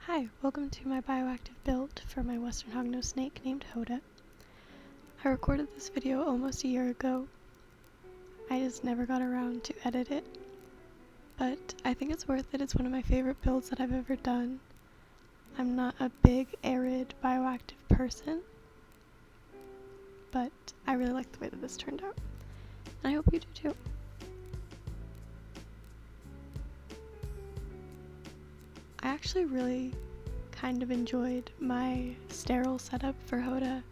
Hi, welcome to my bioactive build for my western hognose snake named Hoda. I recorded this video almost a year ago. I just never got around to edit it, but I think it's worth it. It's one of my favorite builds that I've ever done. I'm not a big arid bioactive person, but I really like the way that this turned out, and I hope you do too. I actually really kind of enjoyed my sterile setup for Hoda.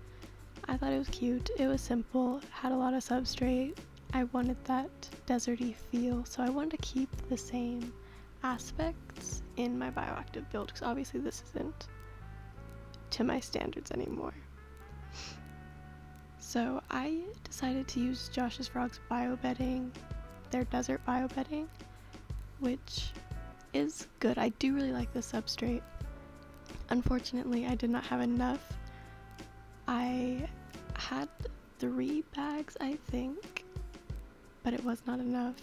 I thought it was cute, it was simple, had a lot of substrate. I wanted that deserty feel, so I wanted to keep the same aspects in my bioactive build, because obviously this isn't to my standards anymore. So I decided to use Josh's Frog's biobedding, their desert biobedding, which is good. I do really like the substrate. Unfortunately, I did not have enough. I had 3 bags, I think, but it was not enough.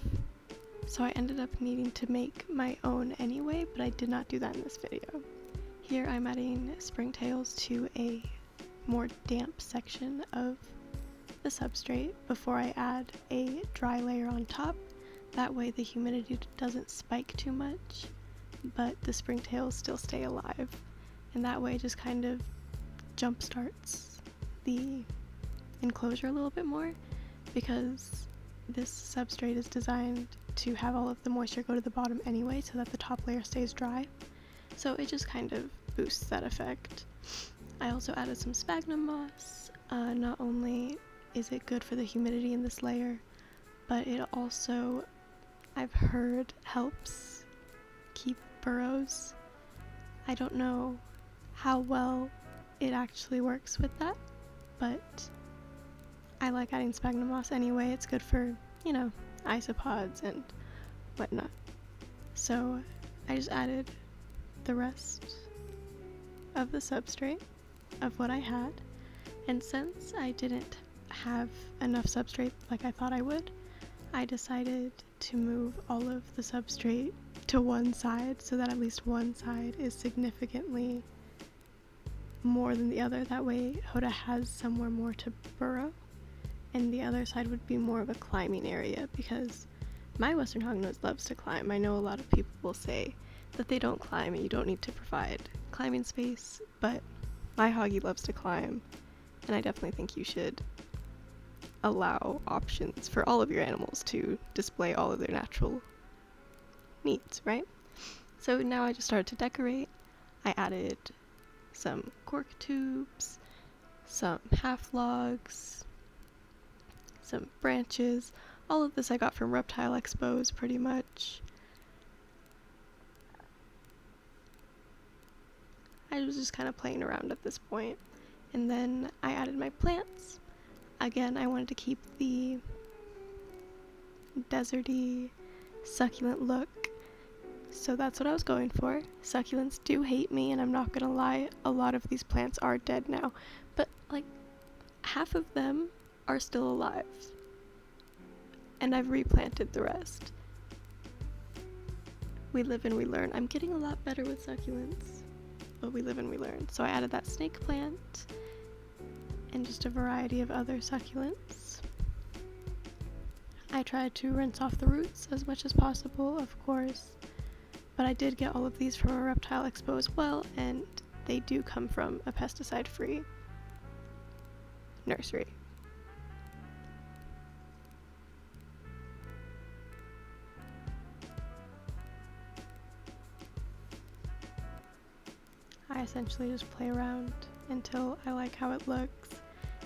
So I ended up needing to make my own anyway, but I did not do that in this video. Here I'm adding springtails to a more damp section of the substrate before I add a dry layer on top. That way the humidity doesn't spike too much, but the springtails still stay alive. And that way it just kind of jump starts the enclosure a little bit more, because this substrate is designed to have all of the moisture go to the bottom anyway so that the top layer stays dry. So it just kind of boosts that effect. I also added some sphagnum moss. Not only is it good for the humidity in this layer, but it also, I've heard, helps keep burrows. I don't know how well it actually works with that, but I like adding sphagnum moss anyway. It's good for, isopods and whatnot. So I just added the rest of the substrate of what I had, and since I didn't have enough substrate like I thought I would, I decided to move all of the substrate to one side so that at least one side is significantly more than the other. That way Hoda has somewhere more to burrow, and the other side would be more of a climbing area, because my western hognose loves to climb. I know a lot of people will say that they don't climb and you don't need to provide climbing space, but my hoggy loves to climb, and I definitely think you should allow options for all of your animals to display all of their natural needs, right? So now I just started to decorate. I added some cork tubes, some half logs, some branches. All of this I got from Reptile Expos pretty much. I was just kind of playing around at this point. And then I added my plants. Again, I wanted to keep the deserty succulent look, so that's what I was going for. Succulents do hate me, and I'm not gonna lie, a lot of these plants are dead now, but like half of them are still alive, and I've replanted the rest. We live and we learn. I'm getting a lot better with succulents, but we live and we learn. So I added that snake plant and just a variety of other succulents. I tried to rinse off the roots as much as possible, of course, but I did get all of these from a Reptile Expo as well, and they do come from a pesticide-free nursery. I essentially just play around until I like how it looks.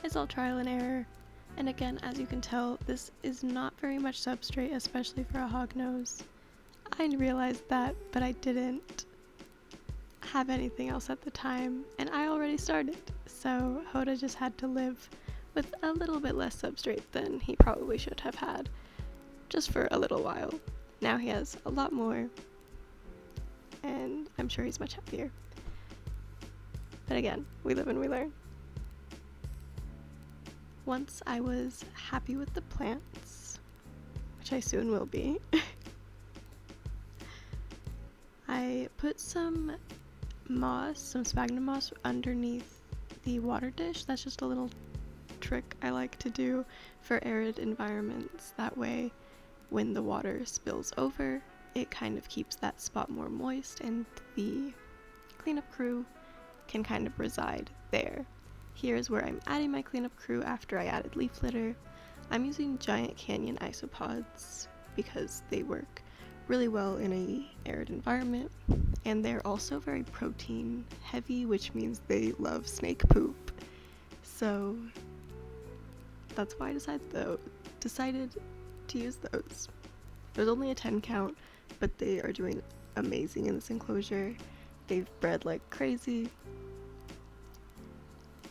It's all trial and error. And again, as you can tell, this is not very much substrate, especially for a hognose. I realized that, but I didn't have anything else at the time, and I already started. So Hoda just had to live with a little bit less substrate than he probably should have had, just for a little while. Now he has a lot more, and I'm sure he's much happier. But again, we live and we learn. Once I was happy with the plants, which I soon will be, I put some moss, some sphagnum moss underneath the water dish. That's just a little trick I like to do for arid environments. That way, when the water spills over, it kind of keeps that spot more moist and the cleanup crew can kind of reside there. Here's where I'm adding my cleanup crew after I added leaf litter. I'm using Giant Canyon isopods because they work really well in a arid environment, and they're also very protein heavy, which means they love snake poop. So that's why I decided to use those. There's only a 10 count, but they are doing amazing in this enclosure. They've bred like crazy,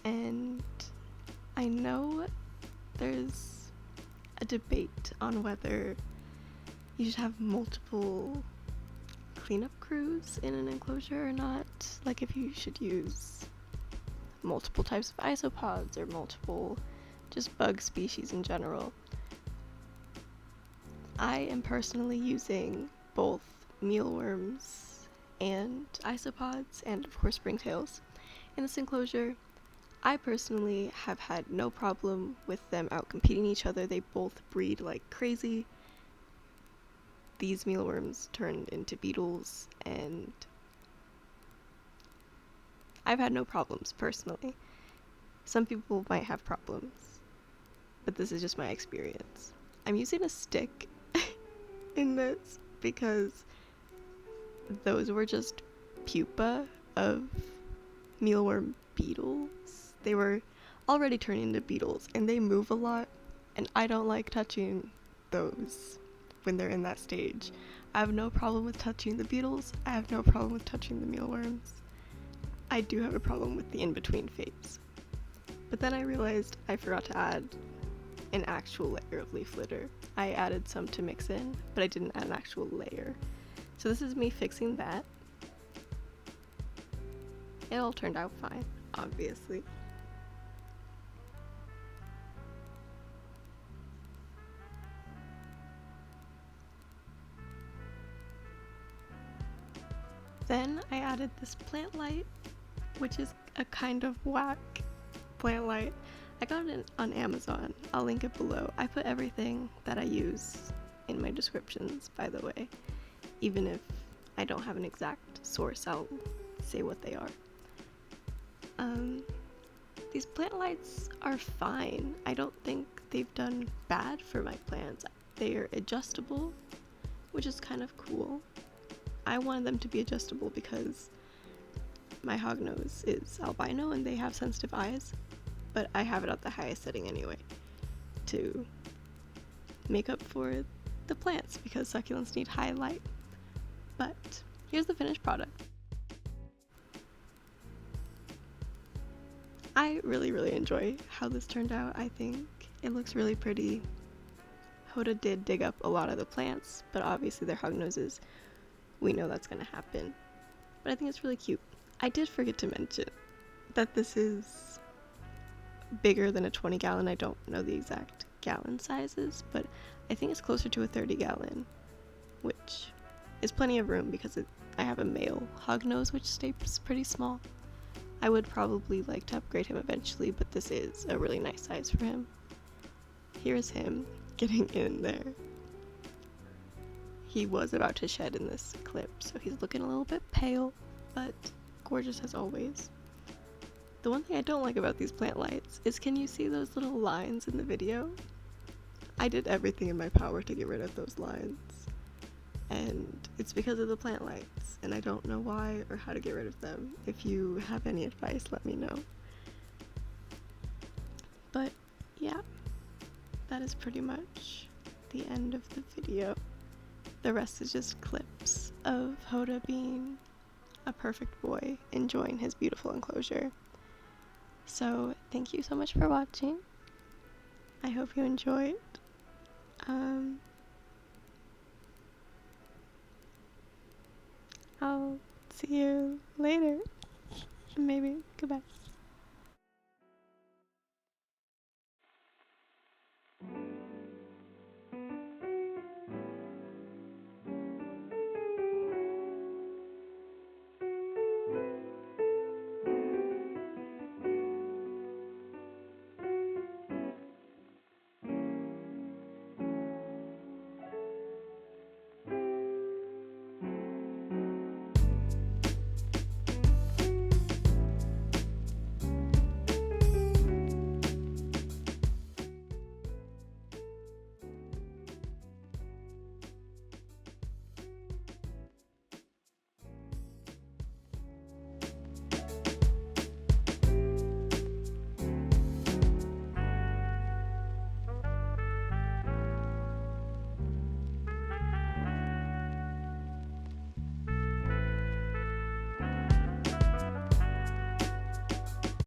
and I know there's a debate on whether you should have multiple cleanup crews in an enclosure or not. Like if you should use multiple types of isopods or multiple just bug species in general. I am personally using both mealworms and isopods and of course springtails in this enclosure. I personally have had no problem with them outcompeting each other. They both breed like crazy. These mealworms turned into beetles, and I've had no problems personally. Some people might have problems, but this is just my experience. I'm using a stick in this because those were just pupa of mealworm beetles. They were already turning into beetles, and they move a lot, and I don't like touching those when they're in that stage. I have no problem with touching the beetles. I have no problem with touching the mealworms. I do have a problem with the in-between phase. But then I realized I forgot to add an actual layer of leaf litter. I added some to mix in, but I didn't add an actual layer. So this is me fixing that. It all turned out fine, obviously. Then I added this plant light, which is a kind of whack plant light. I got it on Amazon. I'll link it below. I put everything that I use in my descriptions, by the way. Even if I don't have an exact source, I'll say what they are. These plant lights are fine. I don't think they've done bad for my plants. They're adjustable, which is kind of cool. I wanted them to be adjustable because my hognose is albino and they have sensitive eyes, but I have it at the highest setting anyway to make up for the plants because succulents need high light. But here's the finished product. I really enjoy how this turned out. I think it looks really pretty. Hoda did dig up a lot of the plants, but obviously they're hognoses. We know that's gonna happen. But I think it's really cute. I did forget to mention that this is bigger than a 20 gallon. I don't know the exact gallon sizes, but I think it's closer to a 30 gallon, which is plenty of room because I have a male hognose, which stays pretty small. I would probably like to upgrade him eventually, but this is a really nice size for him. Here's him getting in there. He was about to shed in this clip, so he's looking a little bit pale, but gorgeous as always. The one thing I don't like about these plant lights is, can you see those little lines in the video? I did everything in my power to get rid of those lines, and it's because of the plant lights, and I don't know why or how to get rid of them. If you have any advice, let me know. But yeah, that is pretty much the end of the video. The rest is just clips of Hoda being a perfect boy, enjoying his beautiful enclosure. So thank you so much for watching. I hope you enjoyed. I'll see you later. Maybe. Goodbye.